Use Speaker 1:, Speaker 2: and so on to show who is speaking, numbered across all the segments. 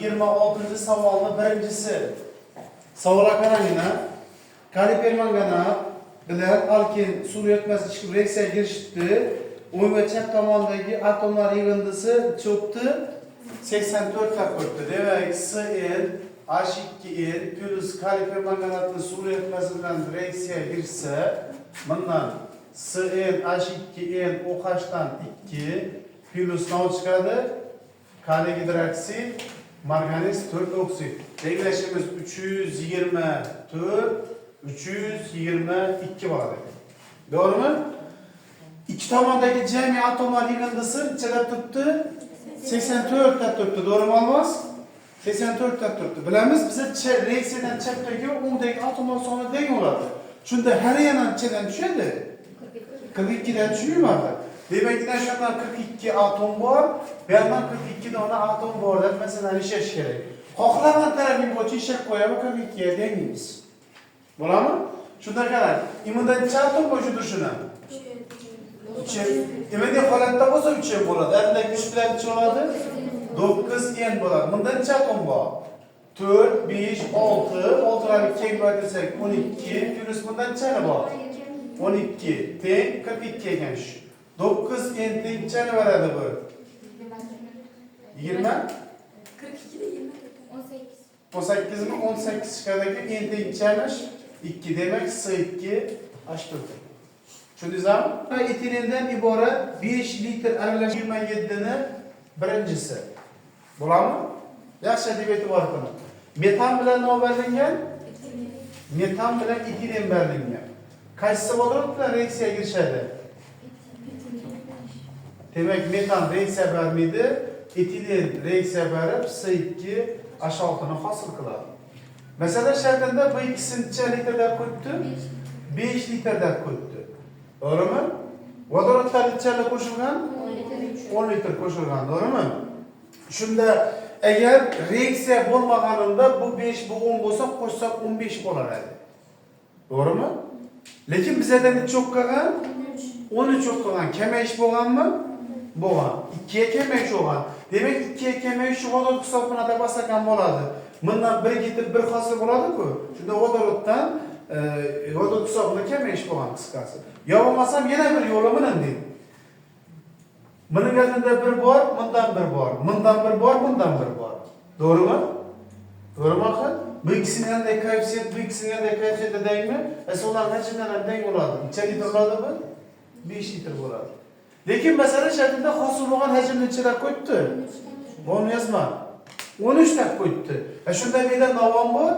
Speaker 1: 26. savolni birinchisi. Savolga qarangina. Kaliper manganat bilan alkin suv yetmas ichki reaksiyaga kirishdi. O'ng va chap tomondagi atomlar yig'indisi cho'pdi 84 ta qo'yibdi. Demak, Cl H2n plus kaliper manganatning suv yetmasi bilan reaksiyaga kirsa, bundan Cl H2n OH dan 2 plus ne chiqadi? Kaliy gidroksid, marganiz 4 oksid. Denglashimiz 324, 322 bo'ladi. To'g'rimi? İki tomondagi jami atomlar yig'indisi ichida turibdi 84 ta turibdi. To'g'rimi olmaz? 84 ta turibdi. Bilamiz, biz reaksiyadan chapdagi o'ngdagi atomlar soni teng bo'ladi. Shunda har yana ichidan tushadi. 42 dan tushmaydi. Demak, shundan 42 atom bor, bu yerdan 42 dona atom bor deb masalan ishlash kerak. Xohlagan tarafing bo'yicha ishab qo'yamiz, 42 ga tengmiz. Bo'ladimi? Shunda qarang, imunda necha atom mavjud shuna? 3. Imunda holatda bo'lsa 3 bo'ladi. Endi 3 bilan necha bo'ladi? 9 n bo'ladi. Bunda necha atom bor? 4, 5, 6, 6 larni kengaytirsak 12, plus bunda necha bor? 12 teng 42 ekan shu. 9 n teng nechani beradi bu? 20?
Speaker 2: 42 da 20.
Speaker 1: 18 mi? 18 chiqadiki n teng nechamish? 2 demak S2 H4. Tushundingizmi? Etilendan iborat 5 litr aralash 27 ni birinchisi. Bo'ladimi? Yaxshi deb e'tibor qiling. Metan bilan nima berilgan? Metan bilan etilen berilgan. Qaysi vodorod bilan reaksiyaga kirishadi? Demak, metan reaksiya bermaydi, etilen reaksiya berib S2 H6 ni hosil qiladi. Masalan, shartida bu ikkisini necha litrda qo'yibdi? 5 litrda qo'yibdi. To'g'rimi? Vodorodlar nechaga qo'shilgan? 10 litr qo'shilgan, to'g'rimi? Shunda agar reaksiya bo'lmaganida bu 5 bu 10 bo'lsa, qo'shsak 15 bo'lar edi. To'g'rimi? Lekin bizda necha o'qilgan? 13 o'qilgan. Kamayish bo'lganmi? Bo'lgan. 2 ga kamayish bo'lgan. Demak, 2 ga kamayish vodorod hisobini deb olsak bo'ladi. Bundan 1 litr 1 hosil bo'ladi-ku. Shunda vodoroddan vodorod hisobini kamayish bo'lgan qisqasi. Yo bo'lmasam yana bir yo'li bilan deydi. Buning o'rnida 1 bor, bundan 1 bor, bundan 1 bor, bundan 1 bor. To'g'rimi? To'g'rimi axir? Bu ikisini qanday koeffitsient, bu ikisini qanday koeffitsient degmi? Ular hajmdan ham teng bo'ladi. Necha litr bo'ladi bu? 5 litr bo'ladi. Lekin masalan shartida hosil bo'lgan hajmni ichida qo'yibdi. Buni yozma. 13 ta qo'yibdi. Shunda menda navon bor.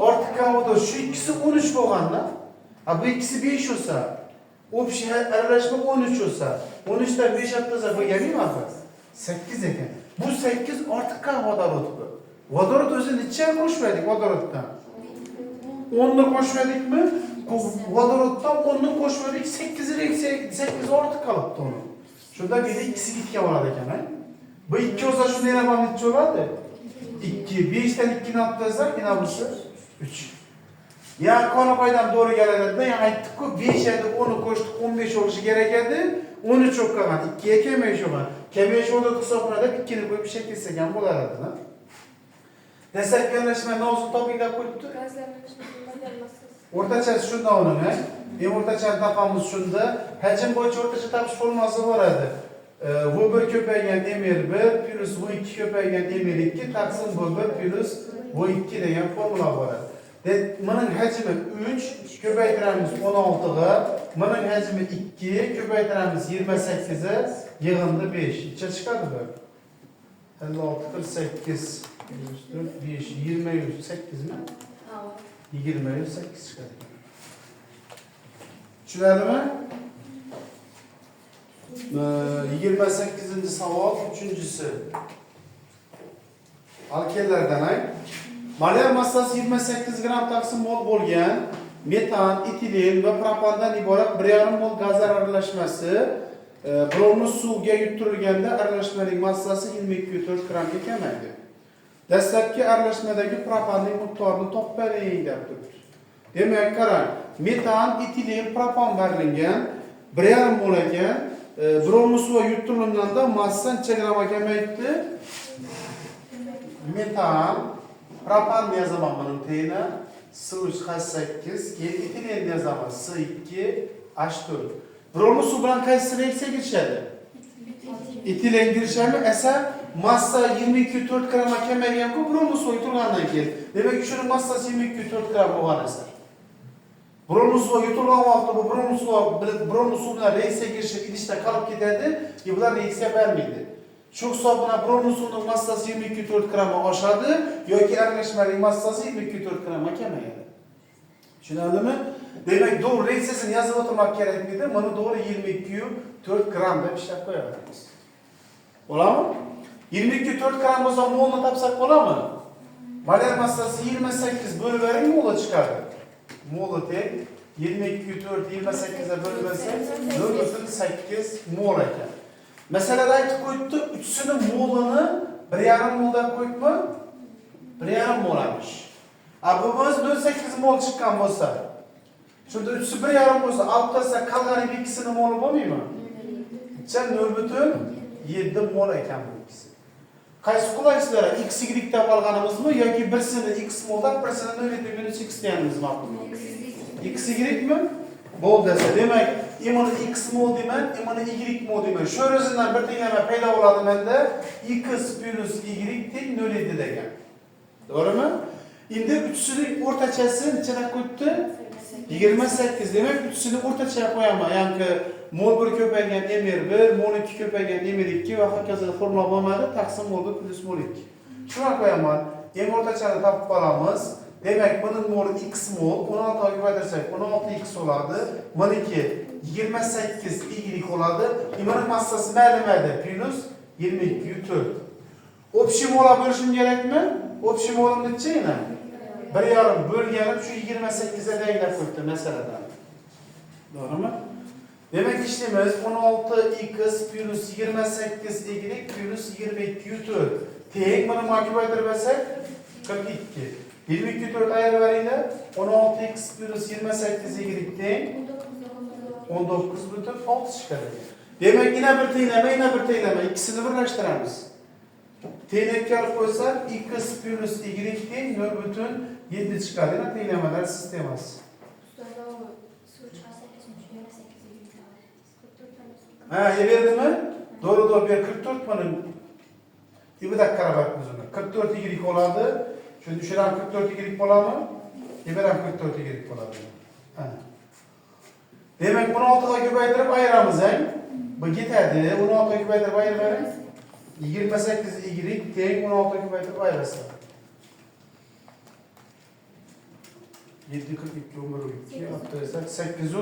Speaker 1: Ortiq kavoda shu ikkisi 13 bo'lganda, bu ikkisi 5 bo'lsa, общий aralashma 13 bo'lsa, 13 dan 5 atlasak bo'lganmi axir? 8 ekan. Bu 8 ortiq vodorod bu. Vodorod o'zi necha qo'shmadik vodoroddan? 10 ni qo'shmadikmi? Vodoroddan 10 ni qo'shmadik, 8 reaksiya 8 ortiq qolibdi uni. Shunda menda ikkisi ketgan bo'ladi ekan. Bu ikki olsa shunday ham necha bo'ladi? 2, 5 dan 2 ni olib tashlak, yana bo'lsa 3. Ya qoni qoidam to'g'ri keladi. Ya aytdik-ku, 5 edi, 10 ni qo'shdik, 15 bo'lishi kerak edi. 13 o'qilgan, 2 ga kamayish bo'lgan. Kamayish vodorod hisoblanadi, 2 ni qo'yib shaklsagan ham bo'lardi-da. Desak yondashma mavzu topingda qo'yibdi. O'rtachasi shunda o'rnini, o'rtachani topamiz shunda. Hajm bo'yicha o'rtacha topish formulasi bor edi. V1 ko'paygan ml1 plus V2 ko'paygan ml2 taqsim V1 plus V2 degan formula bor edi. Buning hajmi 3 ko'paytiramiz 16 ga, buning hajmi 2 ko'paytiramiz 28 ga, yig'indi 5. Necha chiqadi bu? 56 48 4 5 28 mi? 28 chiqadi. Tushunarlimi? 28. savol, 3-si. Alkenlardan ay. Molyar massasi 28 gram taqsim mol bo'lgan metan, etilen va propandan iborat 1,5 mol gazlar aralashmasi bromli suvga yuttirilganda aralashmaning massasi 22,4 gramga kamaydi. Dastlabki aralashmadagi propanning miqdorini toping deb turibdi. Demak, qarang, metan, etilen, propan berilgan 1,5 mol ekan, bromli suvga yuttirilganda massa necha gramga kamaydi? metan, propan yazaman bunun teyine, S3H8, etilen yazaman S2, H4. Bromlu su bilan qaysi reaksiya girishadi? Etilen girishadi, esa massa 22,4 gramma kamaygan-ku, bromlu suv turgandan keyin. Demak, shuning massasi 22,4 gram bo'lgan esa. Bromlu suv yutilgan vaqtda bu bromlu suv bilan reaksiya girishib idishda qolib ketadi, bular reaksiya bermaydi. Shu hisob bilan bromlu suvning massasi 22,4 gramma oshadi yoki aralashmaning massasi 22,4 gramma kamayadi. Tushunarlimi? Demak, doğru reaksiyasini yozib o'tirmak kerak edi. Buni doğru 22,4 gram deb ishlab qo'yamiz. Bo'ladimi? 22,4 gram bo'lsa molni topsak bo'ladimi? Molar massasi 28 bo'lib bering molni chiqadi. Molni teng 22,4 28 ga bo'lib bersa 0,8 mol ekan. Masalada aytib qo'yibdi, uchsini molini 1,5 moldan qo'yibmi? 1,5 mol emish. Bu biz 0,8 mol chiqqan bo'lsa, shunda uchsi 1,5 bo'lsa, alttasi qolgan ikkisini moli bo'lmaymi? 0,7 mol ekan bu ikkisi. Qaysi qulaysizlar? X, Y deb olganimizmi yoki birsini X moldan, birsini 0,7 X deganimiz ma'qulmi? X, Y mi? Bo'ldi desa, demak, imini X mol deman, imini Y mol deman. Shu o'zidan bir tenglama paydo bo'ladi menda X plus Y teng 0,7 degan. To'g'rimi? Endi uchsining o'rtachasi nechada qo'yibdi? 28. Demak, uchsining o'rtachaga qo'yaman. Ya'ni mol 1 ko'paygan mr1, mol 2 ko'paygan mr2 va hokazo formula bo'lmadi, taqsim mol 1 plus mol 2. Shuna qo'yaman. Eng o'rtachani topib qolamiz. Demak, buning moli x mol, 16 ga ko'paytirsak 16x bo'ladi. Buniki 28 y bo'ladi. Imini massasi mayli plus 22,4. Общий mola bo'lishim kerakmi? Общий molim necha edi? 1,5 bo'lganib shu 28 ga tayinlab qo'yibdi masaladan. To'g'rimi? Demak, ishimiz 16x plus 28y plus 22,4 teng buni ko'paytirib olsak 42. 22,4 ayirib beringlar. 16x plus 28y teng 19,6 chiqadi. Demak, yana bir tenglama, ikkisini birlashtiramiz. Tenglikka olib qo'ysak, x plus y teng 0,7 chiqadi. Tenglamalar sistemasi. Yeberdimi? Doğru 44 bunun. Bir dakika bakınız ona. 44 y oladi. Şunu düşüren 44 y olamı? Yeberen 44 y oladi. Demek 16'ga ko'paytirib ayıramiz, bu ketadi. 16'ga ko'paytirib ayırmaylik. 28 y teng 16'ga ko'paytirib ayırasa. 7 42 12 atırsak 8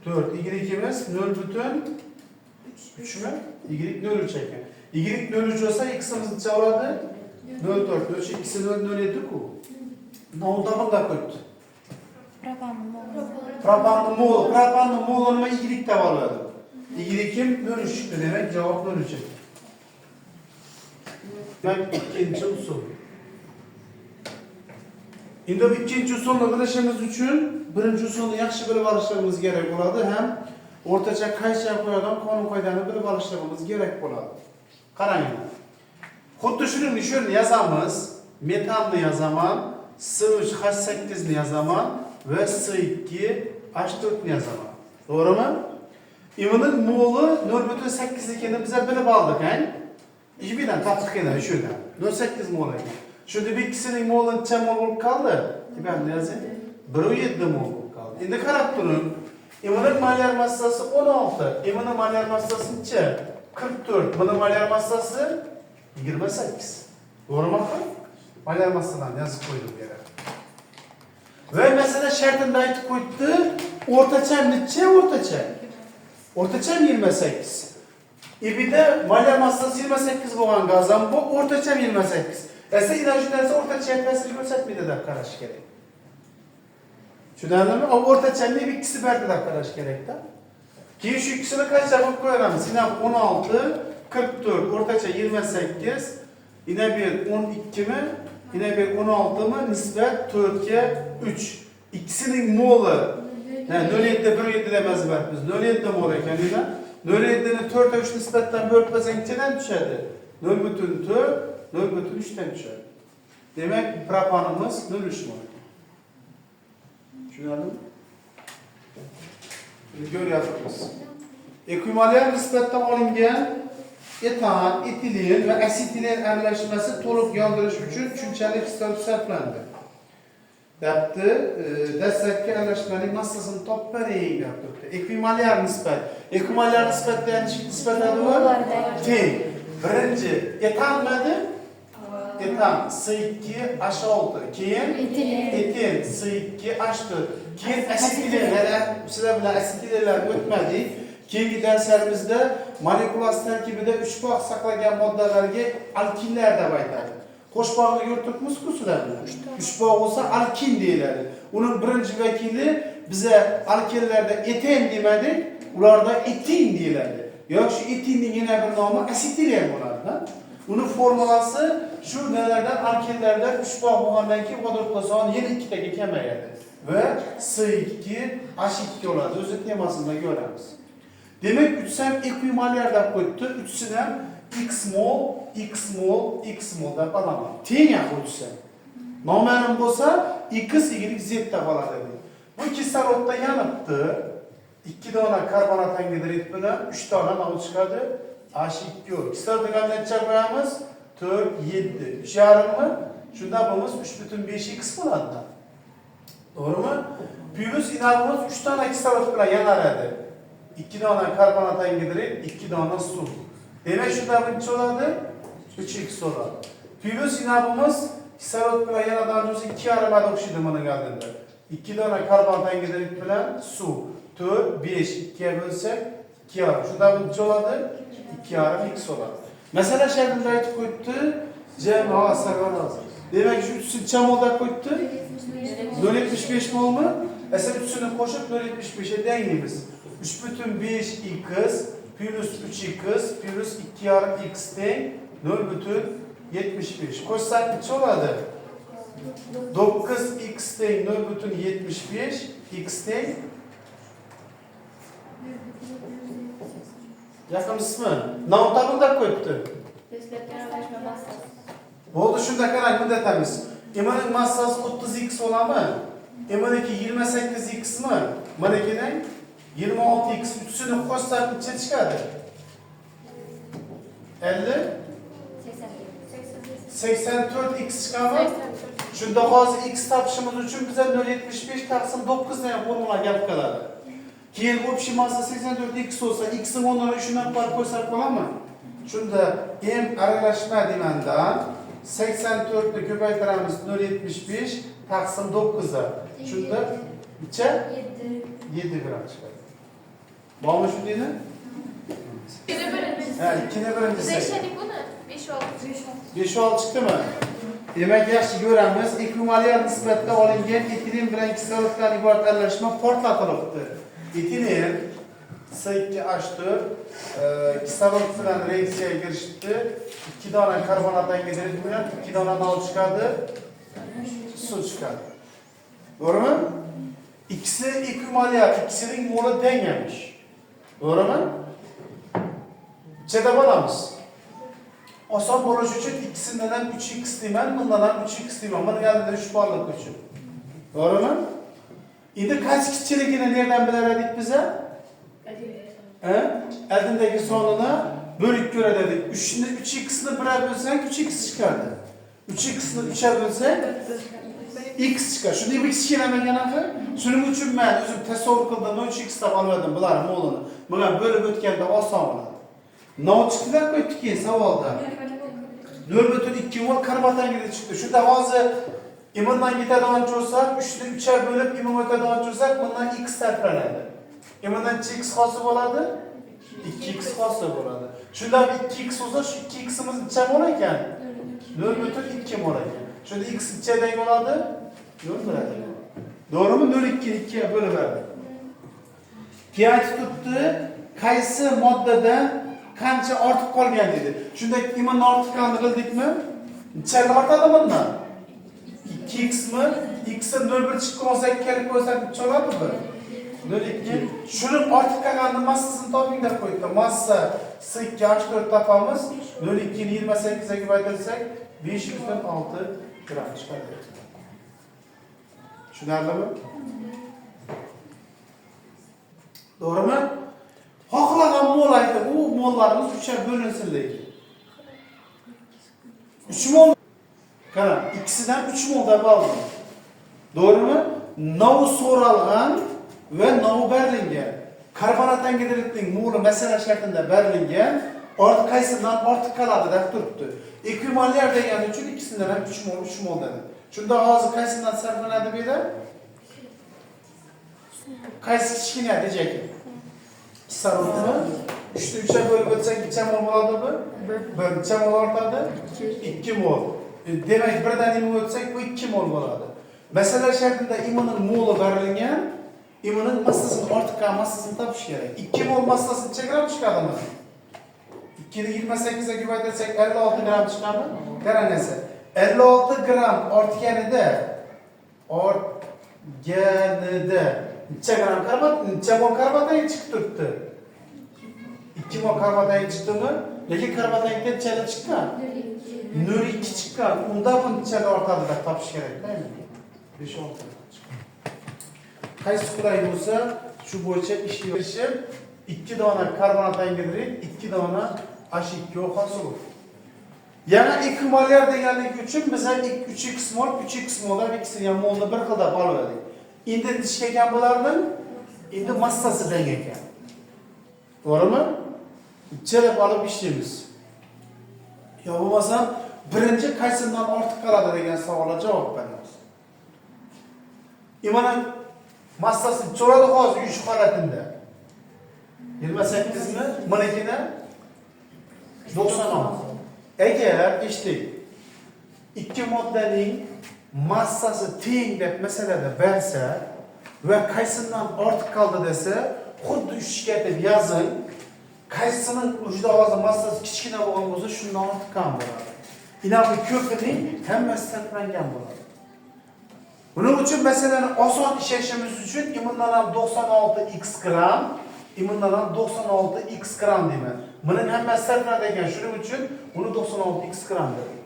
Speaker 1: 4 y2'miz 0,3 mü? Y 0,3 ekan. Y 0,3 olsa x'imiz necha bo'ladi? 0,4. O'sha ikisi 0,7 ku. Nolda bunday qo'yibdi. Propanning moli nima y deb oladi. Y kim 0,3 chiqdi, demak javob 0,3 ekan. Demak, ikkinchi usul. Endi ikkinchi usulni bilishimiz uchun birinchi usulni yaxshi bilib olishimiz kerak bo'ladi, ham o'rtacha qaycha qo'yadigan qonun qoidani bilib olishimiz kerak bo'ladi. Qarang. Xuddi shuni yozamiz. Metanni yozaman, S3H8 ni yozaman va S2H4 ni yozaman. To'g'rimi? Imining moli 0,8 ekanini biz bilib oldik, ha? Ishbidan tadqiq qiladi shunda. 0,8 mol ekan. Shunda bir ikkisining moli necha mol bo'lib qoldi? Tibamni yozing. 1,7 mol bo'lib qoldi. Endi qarab turing. Imining molar massasi 16. Imining molar massasi necha? 44. Buning molar massasi 28. To'g'rimi? Molar massadan yozib qo'ydim bu yerga. Va masala shartida aytib qo'yibdi, o'rtacha necha o'rtacha? O'rtacha 28. Ibida molar massasi 28 bo'lgan gazdan bu o'rtacha 28. Esa ilojinasi o'rtacha ta'sir ko'rsatmaydi deb qarash kerak. Tushunarlimi? O'rtachani ikkisi barda deb qarash kerak-da. Keyin shu ikkisini qancha qilib qo'yamiz? Sinab 16, 44, o'rtacha 28, ina bir 12 mi? Ina bir 16 mi? Nisbat 4 ga 3. İkisinin moli. Yani 0,7 demez biz. 0,7 mol ekan ina. 0,7'ni 4'e 3 nisbatdan bölüp nechadan tushadi? 0,4 0,3'ten düşer. Demek propanımız 0,3 mol. Tushunarlimi? Buni ko'ryapmiz. Ekvivalent nisbatda olingan etan, etilin va asetilin aralashmasi to'liq yondirish uchun shunchalik hisob sarflandi. Debdi, dastlabki aralashmaning massasini topib bering deb turibdi. Ekvivalent nisbat. Ekvivalent nisbatda nisbatlari bor. Teng. Birinchi etan nima? Etan C2 H6. Keyin etil C2 H4. Keyin asetilin. Sizlar bilan asetilinlarni o'tmadik. Keyingi darslarimizda molekular tarkibida 3 bog' saqlagan moddalarga alkinlar deb aytadi. Qo'sh bog'ni ko'ribmizku sizlar bilan. 3 bog' bo'lsa alkin deyiladi. Uning birinchi vakili biza alkinlarda eten demadik, ularda etin deyiladi. Yo'q, shu etinning yana bir nomi asetilen bo'ladi. Uning formulasi shu nelardan alkinlarda 3 bog' bo'lgandan keyin vodorod soni yana 2 taga kamayadi va C2 H2 bo'ladi. O'zi temasida ko'ramiz. Demek 3 ham ekvivalent deb qo'yibdi. 3'sini ham x mol, x mol, x mol deb olaman. Teng ham 3 ham. Noma'lum bo'lsa x, y, z deb oladi. Bu kislorodda yanibdi. 2 dona karbonat angidrid bilan 3 dona nima chiqadi? H2. Kislorodga qanday qo'yamiz? 4, 7. 3,5mi? Shunda bo'lmasa 3,5x bo'ladi. To'g'rimi? Plus inabimiz 3 dona kislorod bilan yanaradi. 2 dona karbonat angidrid, 2 dona suv. Demek shunda birinchi bo'ladi 3x bo'ladi. Plus inabimiz kislorod bilan yanadan o'zi 2,5 ga o'xshaydi buni oldinda. 2 dona karbonat angidrid bilan suv. 4, 5, 2 ga bo'lsak 2,5. Shunda birinchi bo'ladi 2,5x bo'ladi. Masala shartida aytib qo'yibdi, jamoa sagoraz. Demak, shu 3-chi molda qo'yibdi. 0,75 molmi? Esa 3'sini qo'shib 0,75 ga tenglaymiz. 3,5x plus 3x plus 2,5x teng 0,75. Qo'shsak necha bo'ladi? 9x teng 0,75, x teng yaqinmisizmi? Nom tabelda qo'yibdi. Bo'ldi, shunda qarang, muddatamiz. Emaning massasi 30x bo'ladimi? Emaniki 28x mi? Manakining 26x 3'sini qo'shsak necha chiqadi? 50 84x chiqadimi? Shunda hozir x topishimiz uchun biza 0,75 taqsim 9 degan formula gap qiladi. Keyin общий massa 84x bo'lsa, x ning o'rniga shundan farq qo'ysak bo'ladimi? Shunda m aralashma demandan 84 ni ko'paytiramiz 0,75 taqsim 9 ga. Shunda necha? 7 gram chiqadi. Bormi shu deydi? Ha, ikkini birinchisi. 5-6 chiqdimi? Demak, yaxshi ko'ramiz. Ekvivalent nisbatda olingan etilin bilan kisloroddan iborat aralashma portlatilibdi. Etilin C2H4 kislorod bilan reaksiyaga kirishdi. 2 dona karbonat angidrid bilan 2 dona nol chiqadi. Suv chiqadi. To'g'rimi? Ikkisi ekvivalent, ikkisining moli teng emish. To'g'rimi? Cheda bo'lamiz. Oson bo'lish uchun ikkisidan ham 3x deyman, bundan ham 3x deyman. Buni oldida 3 borlik uchun. To'g'rimi? Endi qaysi kichikligini nerdan bilar edik biz? Oldindagi sonini bo'lib ko'radik. 3 ni 3x ni 1 bo'lsak 3x chiqadi. 3x ni 3 ga bo'lsak x chiqadi. Shunda bu kichiklanmagan axir. Shuning uchun men o'zim tasavvur qildim, 3x deb olmadim bular molini. Bular bo'lib o'tganda oson bo'ladi. Nol chiqdilar qo'yibdi keyin savolda. 0,2 mol karbonat angidrid chiqdi. Shunda hozir imondan ketadigan bo'lsak, 3 ni 3 ga bo'lib imon o'tadigan bo'lsak, bundan x sarflanadi. Imondan x hosil bo'ladi, 2x hosil bo'ladi. Shunda 2x bo'lsa, shu 2ximiz necha mol ekan? 0,2 mol ekan. Shunda x nechadan bo'ladi? 0 bo'ladi. To'g'rimi? 0,2 ni 2 ga bo'lib berdi. pH tutdi, qaysi moddadan qancha ortib qolgan dedi. Shunda imon ortganini bildikmi? Necha ortadi bundan? 2x mi? X ni 0,1 chiqib qolsa, 2 kelib qo'ysak necha bo'ladi bu? 0,2. Shuni ortib qolganning massasini toping deb qo'ydi. Massa C2H4 topamiz. 0,2 ni 28 ga ko'paytirsak 5,6 gram çıkar. Tushunarlimi? Doğru mu? Xohlagan mol aytib, u mollarimiz 3'e bölünsün deydi. 3 mol. Qara, ikkisidan 3 mol deb oldim. Doğru mu? Novi so'ralgan ve novi berilgan. Karbonat angidridning moli masala shaklida berilgan, qaysidan ortiq qoladi deb turibdi. Ekvivalent degani uchun ikkisidan ham 3 mol dedi. Shunda hozir qaysidan sarflanadi bu yerda? Qaysi kichkina dejaki? Sarflanadi. 3'te 3'e bölüp ötsek 2 mol bo'ladimi? 1 mol ortadi. 2 mol. Demek birden imun ötsek bu 2 mol bo'ladi. Masala shaklida imunning moli berilgan, imunning massasini ortiq massasini topish kerak. 2 mol massasi necha gram chiqadimi? 2 ni 28 ga ko'paytirsak 56 gram chiqadi. Qarangasa, 56 gram ortganida necha gram karbonat, necha mol karbonat chiqib turibdi? 2 mol karbonat chiqdimi? Lekin karbonat nechalar chiqqan? 0,2 chiqqan. Unda bu nechaga ortadi deb topish kerak, deymi? 5-6. Qaysi qulay bo'lsa, shu bo'yicha ish yurishib, 2 dona karbonat angidrid, 2 dona H2O hosil. Yana ekvivalent deganlik uchun biz ham 3x mol, 3x moldan ikkisini ham molni bir xilda oldik. Endi tish kelgan bo'lardi, endi massasi teng ekan. To'g'rimi? Chelab olib ishlaymiz. Yo bo'lmasa, birinchi qaysidan ortiq qoladi degan savolga javob beramiz. İmanın massası çoğalı hozir yuş holatında. 28 mi? Manekine 96. Eğer işte iki moddelin massası teng deb meselede verse ve kaysından ortiq kaldı dese, xuddi üçga deb yazın. Kaysının ucuda avazı massası kichkina bo'lgan bo'lsa, shundan ortiq kam bo'ladi. Ina bu ko'pining hammasi sarflangan bo'ladi. Bunun için mesela oson işleshimiz uchun imundan 96x gram, imundan 96x gram deyman. Buning hammasi sarflanadi ekan, shuning uchun uni 96x gram dedim.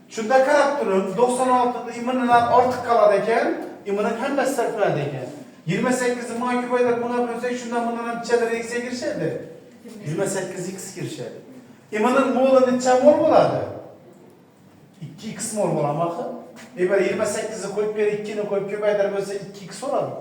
Speaker 1: Shunda qarab turing, 96 da imundan ortiq qoladi ekan, imunning hammasi sarflanadi ekan. 28 ni mana ko'paytirib buna bo'lsak, shundan bundan nechalar xga kirishadi? 28x kirishadi. Imunning moli necha mol bo'ladi? 2x mol bo'lamoqda. Eğer 28'i koyup bir 2'ni koyup köpeyder böylese 2x olabilir.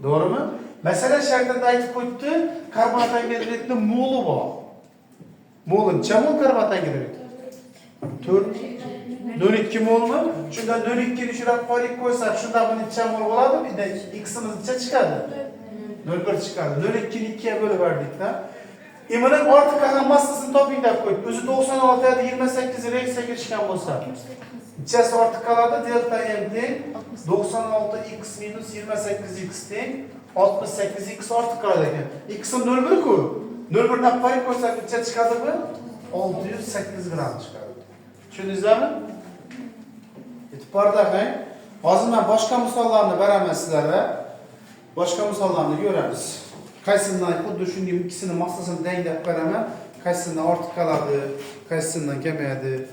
Speaker 1: Doğru mu? Mesela şartında aytıp koydu, karbonat angidridning molu bu. Molun çamol karbonat angidrid? 4 mol mu? Şundan 4,2'ni şuraya koyup koysak, şundan bunun çamol oladı, bir de x'imiz neçe çıkardı? 0,1 çıkardı. 4,2'ni 2'ye bölü verdik de. İmanın ortak kalan massasını toplayıp koyup, özü 96 ya da 28'i reis'e girişken olsa. İçerisi ortak kalada delta m 96x minus 28x teng 68x ortak kalada ekan. X'in 0,1 ku. 0,1'dan pay koysak necha chiqadi bu? 608 gram chiqadi. Tushundingizmi? E'tiborda bo'ling. Hozir men boshqa misollarni beraman sizlarga. Boshqa misollarni ko'ramiz. Qaysisidan xuddi shunday ikkisini massasini teng deb beraman. Qaysisidan ortiq qoladi, qaysisidan kamayadi.